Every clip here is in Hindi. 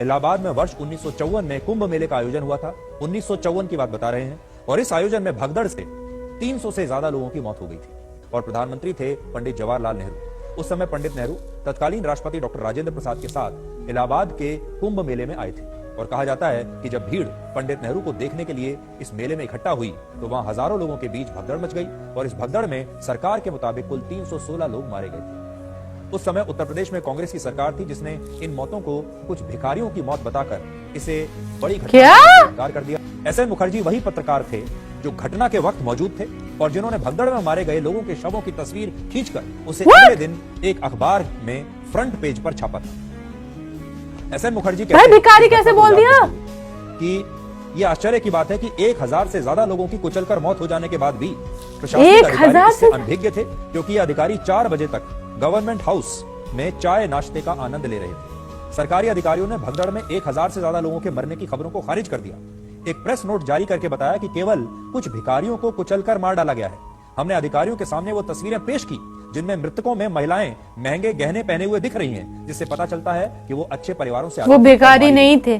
इलाहाबाद में वर्ष 1954 में कुंभ मेले का आयोजन हुआ था। 1954 की बात बता रहे हैं। और इस आयोजन में भगदड़ से 300 से ज्यादा लोगों की मौत हो गई थी और प्रधानमंत्री थे पंडित जवाहरलाल नेहरू। उस समय पंडित नेहरू तत्कालीन राष्ट्रपति डॉक्टर राजेंद्र प्रसाद के साथ इलाहाबाद के कुंभ मेले में आए थे और कहा जाता है कि जब भीड़ पंडित नेहरू को देखने के लिए इस मेले में इकट्ठा हुई तो वहां हजारों लोगों के बीच भगदड़ मच गई और इस भगदड़ में सरकार के मुताबिक कुल 316 लोग मारे गए थे। उस समय उत्तर प्रदेश में कांग्रेस की सरकार थी जिसने इन मौतों को कुछ भिखारियों की मौत बताकर इसे बड़ी घटना स्वीकार कर दिया। एसएन मुखर्जी वही पत्रकार थे जो घटना के वक्त मौजूद थे और जिन्होंने भगदड़ में मारे गए लोगों के शवों की तस्वीर खींचकर उसे अगले दिन एक अखबार में फ्रंट पेज पर छापा था। एसएन मुखर्जी भिखारी कैसे बोल दिया कि ये आश्चर्य की बात है कि 1000 से ज्यादा लोगों की कुचलकर मौत हो जाने के बाद भी प्रशासनिक अधिकारी इससे अनभिज्ञ थे, क्योंकि अधिकारी 4 बजे तक गवर्नमेंट हाउस में चाय नाश्ते का आनंद ले रहे थे। सरकारी अधिकारियों ने भगदड़ में 1000 से ज्यादा लोगों के मरने की खबरों को खारिज कर दिया। एक प्रेस नोट जारी करके बताया कि केवल कुछ भिखारियों को कुचलकर मार डाला गया है। हमने अधिकारियों के सामने वो तस्वीरें पेश की जिनमें मृतकों में महिलाएं महंगे गहने पहने हुए दिख रही हैं, जिससे पता चलता है कि वो अच्छे परिवारों से वो भिखारी नहीं थे।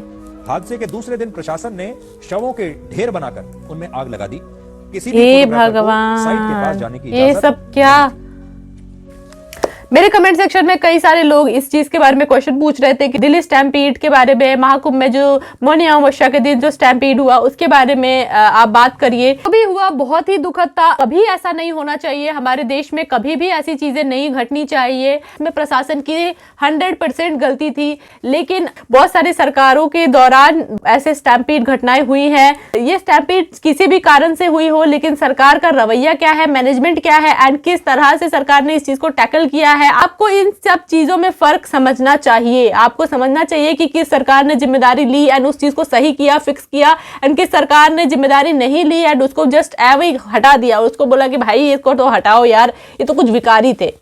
हादसे के दूसरे दिन प्रशासन ने शवों के ढेर बनाकर उनमें आग लगा दी। किसी भी भगवान साइट के पास जाने की ये सब क्या। मेरे कमेंट सेक्शन में कई सारे लोग इस चीज के बारे में क्वेश्चन पूछ रहे थे कि दिल्ली स्टैम्पीड के बारे में, महाकुंभ में जो मौनी अमावस्या के दिन जो स्टैम्पीड हुआ उसके बारे में आप बात करिए। कभी हुआ बहुत ही दुखद था, कभी ऐसा नहीं होना चाहिए। हमारे देश में कभी भी ऐसी चीजें नहीं घटनी चाहिए। इसमें प्रशासन की 100% गलती थी, लेकिन बहुत सारी सरकारों के दौरान ऐसे स्टैम्पीड घटनाएं हुई है। ये स्टैम्पीड किसी भी कारण से हुई हो, लेकिन सरकार का रवैया क्या है, मैनेजमेंट क्या है एंड किस तरह से सरकार ने इस चीज को टैकल किया है, आपको इन सब चीजों में फर्क समझना चाहिए। आपको समझना चाहिए कि किस सरकार ने जिम्मेदारी ली एंड उस चीज को सही किया, फिक्स किया, एंड किस सरकार ने जिम्मेदारी नहीं ली एंड उसको जस्ट एवे हटा दिया, उसको बोला कि भाई इसको तो हटाओ यार, ये तो कुछ विकारी थे।